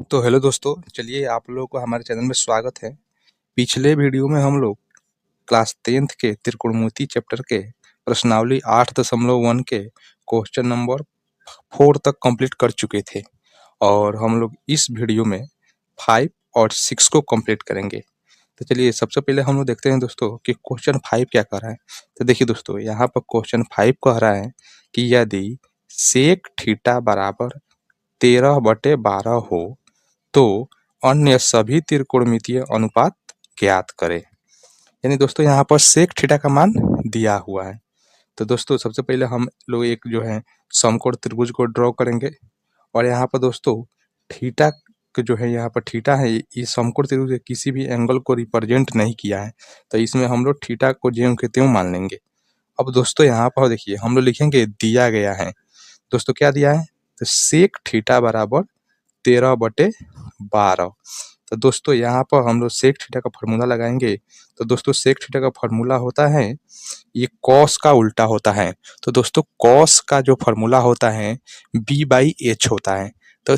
तो हेलो दोस्तों, चलिए आप लोगों को हमारे चैनल में स्वागत है। पिछले वीडियो में हम लोग क्लास 10th के त्रिकोणमिति चैप्टर के प्रश्नावली 8.1 के क्वेश्चन नंबर 4 तक कंप्लीट कर चुके थे और हम लोग इस वीडियो में 5 और 6 को कंप्लीट करेंगे। तो चलिए सबसे पहले हम लोग देखते हैं दोस्तों कि क्वेश्चन 5 क्या कर रहा है। तो देखिए दोस्तों, यहाँ पर क्वेश्चन 5 कह रहा है कि यदि सेक थीटा बराबर 13/12 हो तो अन्य सभी त्रिकोणमितीय अनुपात ज्ञात करें। यानी दोस्तों यहाँ पर सेक थीटा का मान दिया हुआ है। तो दोस्तों सबसे पहले हम लोग एक जो है समकोण त्रिभुज को ड्रॉ करेंगे और यहाँ पर दोस्तों थीटा जो है, यहाँ पर थीटा है, ये समकोण त्रिभुज के किसी भी एंगल को रिप्रेजेंट नहीं किया है, तो इसमें हम लोग थीटा को ज्यों के त्यों मान लेंगे। अब दोस्तों यहाँ पर देखिए हम लोग लिखेंगे दिया गया है। दोस्तों क्या दिया है, तो सेक थीटा बराबर 13/12। तो दोस्तों यहाँ पर हम लोग सेक थीटा का फॉर्मूला लगाएंगे। तो दोस्तों सेक थीटा का फॉर्मूला होता है, ये कॉस का उल्टा होता है। तो दोस्तों कॉस का जो फॉर्मूला होता है b/h होता है। तो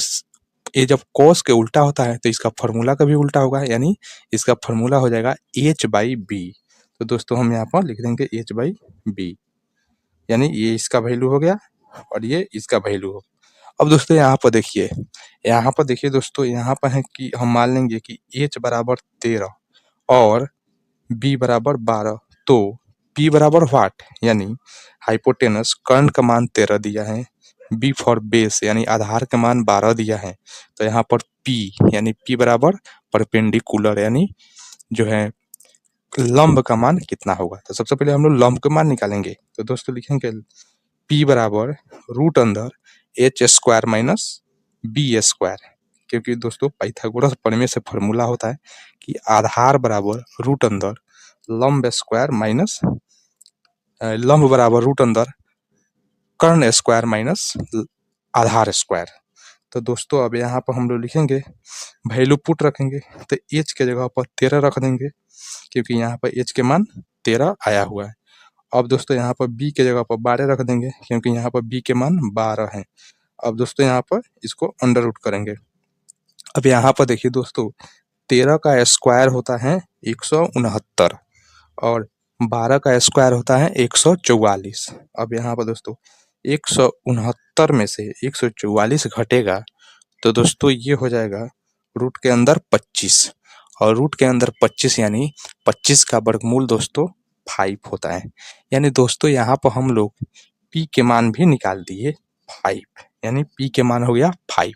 ये जब कॉस के उल्टा होता है तो इसका फॉर्मूला का भी उल्टा होगा, यानी इसका फॉर्मूला हो जाएगा h/b। तो दोस्तों हम यहाँ पर लिख देंगे h/b, यानी ये इसका वैल्यू हो गया और ये इसका वैल्यू हो। अब दोस्तों यहाँ पर देखिए दोस्तों, यहाँ पर है कि हम मान लेंगे कि h बराबर 13 और b बराबर 12। तो p बराबर वाट, यानी हाइपोटेनस कर्ण का मान 13 दिया है, b फॉर बेस यानी आधार का मान 12 दिया है। तो यहाँ पर p यानी p बराबर परपेंडिकुलर यानी जो है लंब का मान कितना होगा। तो सबसे पहले हम लोग लंब का मान निकालेंगे। तो दोस्तों लिखेंगे p बराबर रूट अंदर h square minus B square, क्योंकि दोस्तों पाइथागोरस प्रमेय से फॉर्मूला होता है कि आधार बराबर रूट अंदर लंब स्क्वायर माइनस लंब बराबर रूट अंदर कर्ण स्क्वायर माइनस आधार स्क्वायर। तो दोस्तों अब यहाँ पर हम लोग लिखेंगे वैल्यू पुट रखेंगे। तो h के जगह पर 13 रख देंगे, क्योंकि यहाँ पर h के मान 13 आया हुआ है। अब दोस्तों यहाँ पर b के जगह पर 12 रख देंगे, क्योंकि यहाँ पर b के मान 12 है। अब दोस्तों यहाँ पर इसको अंडर रूट करेंगे। अब यहाँ पर देखिए दोस्तों 13 का स्क्वायर होता है 169 और 12 का स्क्वायर होता है 144। अब यहाँ पर दोस्तों 169 में से 144 घटेगा तो दोस्तों ये हो जाएगा रूट के अंदर 25, और रूट के अंदर 25 यानी 25 का वर्गमूल दोस्तों 5 होता है। यानी दोस्तों यहाँ पर हम लोग p के मान भी निकाल दिए 5, यानी p के मान हो गया 5।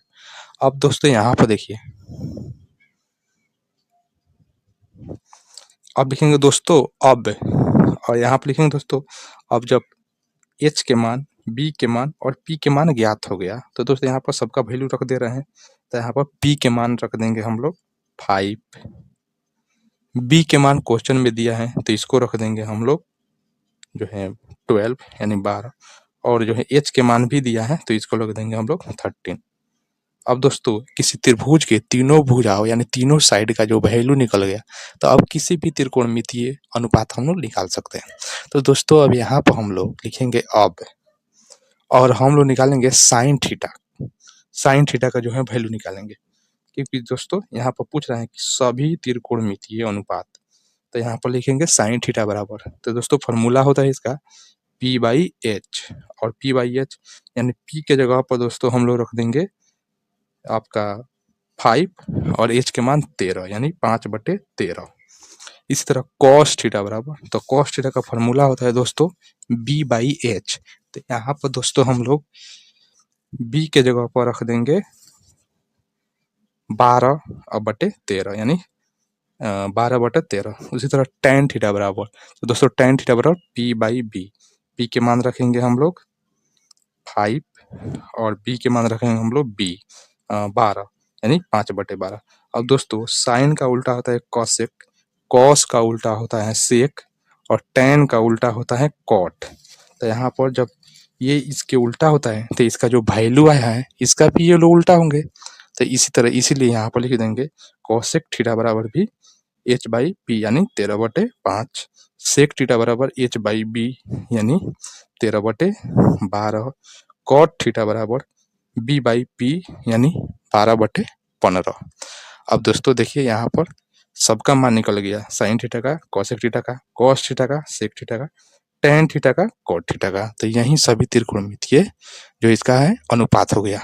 अब दोस्तों यहाँ पर देखिए, अब लिखेंगे दोस्तों अब, और यहाँ पर लिखेंगे दोस्तों अब जब h के मान, b के मान और p के मान ज्ञात हो गया तो दोस्तों यहाँ पर सबका वैल्यू रख दे रहे हैं। तो यहाँ पर p के मान रख देंगे हम लोग 5, b के मान क्वेश्चन में दिया है तो इसको रख देंगे हम लोग जो है 12 यानी 12, और जो है h के मान भी दिया है तो इसको रख देंगे हम लोग 13। अब दोस्तों किसी त्रिभुज के तीनों भुजाओं यानी तीनों साइड का जो वैल्यू निकल गया तो अब किसी भी त्रिकोणमितीय अनुपात हम लोग निकाल सकते हैं। तो दोस्तों अब यहाँ पर हम लोग लिखेंगे अब, और हम लोग निकालेंगे साइन थीटा। साइन थीटा का जो है वैल्यू निकालेंगे, क्योंकि दोस्तों यहाँ पर पूछ रहे हैं कि सभी त्रिकोणमितीय अनुपात। तो यहाँ पर लिखेंगे साइन थीटा बराबर, तो दोस्तों फॉर्मूला होता है इसका p/h, और p/h यानी p के जगह पर दोस्तों हम लोग रख देंगे आपका 5 और h के मान 13 यानी 5/13। इसी तरह cos थीटा बराबर, तो cos थीटा का फॉर्मूला होता है दोस्तों b/h। तो यहाँ पर दोस्तों हम लोग b के जगह पर रख देंगे 12/13 यानी 12/13। उसी तरह tan थीटा बराबर, तो दोस्तों tan थीटा बराबर p/b, p के मान रखेंगे हम लोग 5 और b के मान रखेंगे हम लोग 12 यानी 5/12। अब दोस्तों साइन का उल्टा होता है कॉसेक, कॉस का उल्टा होता है सेक और tan का उल्टा होता है कॉट। तो यहाँ पर जब ये इसके उल्टा होता है तो इसका जो वैल्यू आया है इसका भी ये लोग उल्टा होंगे। तो इसी तरह इसीलिए यहाँ पर लिख देंगे कॉसेक थीटा बराबर भी h/p यानी 13/5, सेक थीटा बराबर h/b यानी 13/12, कॉट थीटा बराबर b/p यानी 12/13। 15। अब दोस्तों देखिए यहाँ पर सबका मान निकल गया, साइन थीटा का, कोसेक थीटा का, कॉस थीटा का, सेक थीटा का, टेन थीटा का, कॉट थीटा का। तो यही सभी त्रिकोणमितीय जो इसका है अनुपात हो गया।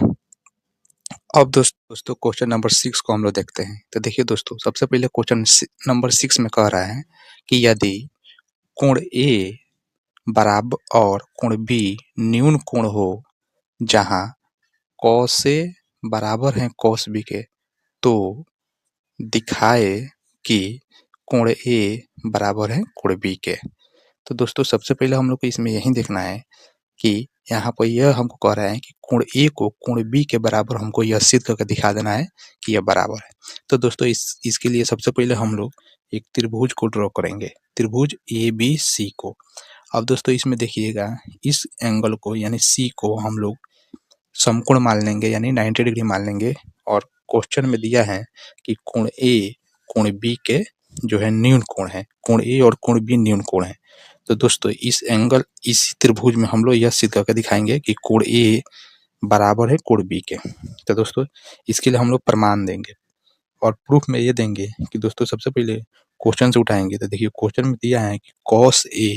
अब दोस्तों क्वेश्चन नंबर 6 को हम लोग देखते हैं। तो देखिए दोस्तों, सबसे पहले क्वेश्चन नंबर 6 में कह रहा है कि यदि कोण ए बराबर और कोण बी न्यून कोण हो, जहां कॉस ए बराबर है कॉस बी के, तो दिखाए कि कोण ए बराबर है कोण बी के। तो दोस्तों सबसे पहले हम लोग को इसमें यही देखना है कि यहाँ पर यह हमको कह रहा है कि कोण ए को कोण बी के बराबर हमको यह सिद्ध करके दिखा देना है कि यह बराबर है। तो दोस्तों इसके लिए सबसे पहले हम लोग एक त्रिभुज को ड्रॉ करेंगे, त्रिभुज ए बी सी को। अब दोस्तों इसमें देखिएगा, इस एंगल को यानी सी को हम लोग समकोण मान लेंगे, यानी 90 डिग्री मान लेंगे। और क्वेश्चन में दिया है कि कोण ए कोण बी के जो है न्यून कोण है, कोण ए और कोण बी न्यून कोण है। तो दोस्तों इस त्रिभुज में हम लोग यह सिद्ध करके दिखाएंगे कि कोण ए बराबर है कोण बी के। तो दोस्तों इसके लिए हम लोग प्रमाण देंगे और प्रूफ में ये देंगे कि दोस्तों सबसे पहले क्वेश्चन से उठाएंगे। तो देखिए क्वेश्चन में दिया है कि कॉस ए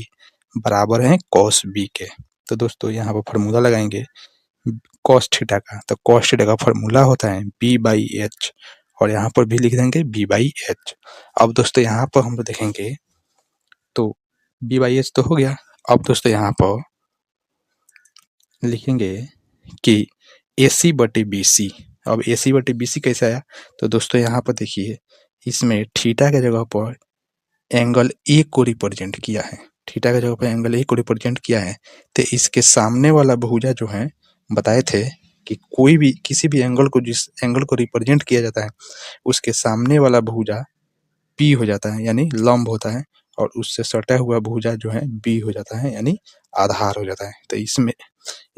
बराबर है कॉस बी के। तो दोस्तों यहाँ पर फॉर्मूला लगाएंगे कॉस थीटा का। तो कॉस थीटा का फॉर्मूला होता है बी बाई एच, और यहाँ पर भी लिख देंगे बी बाई एच। अब दोस्तों यहाँ पर हम लोग देखेंगे तो बी बाई एच तो हो गया। अब दोस्तों यहाँ पर लिखेंगे कि ए सी बटे बी सी। अब ए सी बटे बी सी कैसे आया? तो दोस्तों यहाँ पर देखिए, इसमें थीटा के जगह पर एंगल ए को रिप्रेजेंट किया है, थीटा के जगह पर एंगल ए को रिप्रेजेंट किया है। तो इसके सामने वाला भुजा जो है, बताए थे कि कोई भी किसी भी एंगल को, जिस एंगल को रिप्रेजेंट किया जाता है उसके सामने वाला भुजा पी हो जाता है यानी लंब होता है, और उससे सटा हुआ भुजा जो है बी हो जाता है यानी आधार हो जाता है। तो इसमें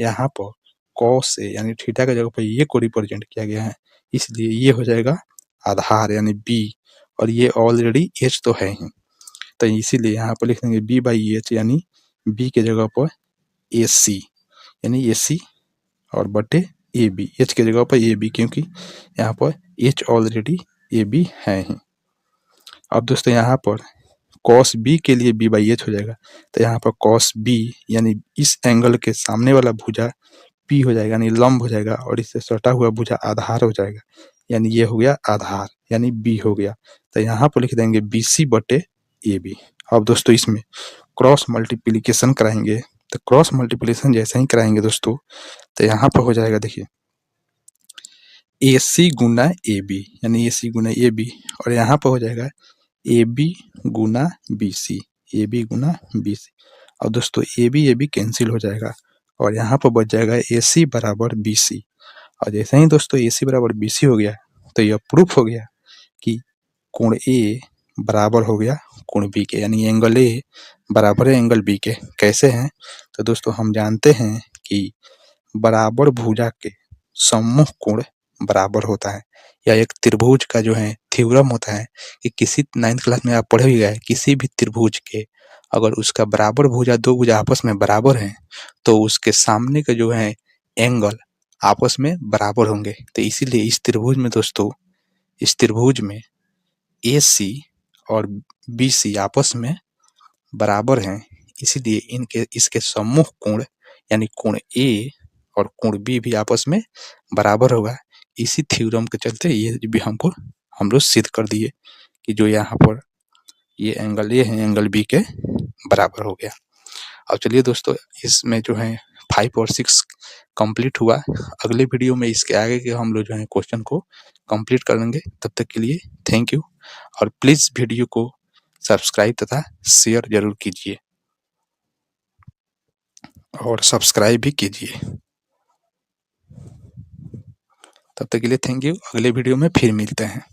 यहाँ पर कॉस से यानी थीटा के जगह पर ये को रिप्रेजेंट किया गया है, इसलिए ये हो जाएगा आधार यानी बी, और ये ऑलरेडी एच तो है ही। तो इसीलिए यहाँ पर लिख देंगे बी बाई एच, यानी बी के जगह पर ए सी, यानी ए सी और बटे ए बी, एच के जगह पर ए बी, क्योंकि यहाँ पर एच ऑलरेडी ए बी है ही। अब दोस्तों यहाँ पर कॉस बी के लिए बी बाई एच हो जाएगा। तो यहाँ पर कॉस बी यानी इस एंगल के सामने वाला भुजा पी हो जाएगा यानी लंब हो जाएगा, और इससे सटा हुआ भुजा आधार हो जाएगा, यानी ये हो गया आधार यानी बी हो गया। तो यहाँ पर लिख देंगे बी सी बटे ए बी। अब दोस्तों इसमें क्रॉस मल्टीप्लीकेशन कराएंगे। तो क्रॉस मल्टीप्लीकेशन जैसे ही कराएंगे दोस्तों, तो यहाँ पर हो जाएगा देखिए ए सी गुना ए बी, यानी ए सी गुना ए बी, और यहाँ पर हो जाएगा ए बी गुना बी सी, ए बी गुना बी सी। और दोस्तों ए बी कैंसिल हो जाएगा, और यहाँ पर बच जाएगा ए सी बराबर बी सी। और जैसे ही दोस्तों ए सी बराबर बी सी हो गया, तो यह प्रूफ हो गया कि कोण ए बराबर हो गया कोण बी के, यानी एंगल ए बराबर है एंगल बी के। कैसे हैं? तो दोस्तों हम जानते हैं कि बराबर भुजा के सम्मुख कोण बराबर होता है, या एक त्रिभुज का जो है थ्योरम होता है कि किसी 9th क्लास में आप पढ़े ही गए, किसी भी त्रिभुज के अगर उसका बराबर भुजा, दो भुजा आपस में बराबर हैं, तो उसके सामने का जो है एंगल आपस में बराबर होंगे। तो इसीलिए इस त्रिभुज में दोस्तों, इस त्रिभुज में ए सी और बी सी आपस में बराबर हैं, इसीलिए इसके सम्मुख कोण यानी कोण ए और कोण बी भी आपस में बराबर होगा। इसी थ्योरम के चलते ये भी हम लोग सिद्ध कर दिए कि जो यहाँ पर ये एंगल ए है एंगल बी के बराबर हो गया। अब चलिए दोस्तों, इसमें जो है 5 और 6 कंप्लीट हुआ। अगले वीडियो में इसके आगे के हम लोग जो है क्वेश्चन को कंप्लीट कर लेंगे। तब तक के लिए थैंक यू, और प्लीज वीडियो को सब्सक्राइब तथा शेयर जरूर कीजिए, और सब्सक्राइब भी कीजिए। तब तक के लिए थैंक यू, अगले वीडियो में फिर मिलते हैं।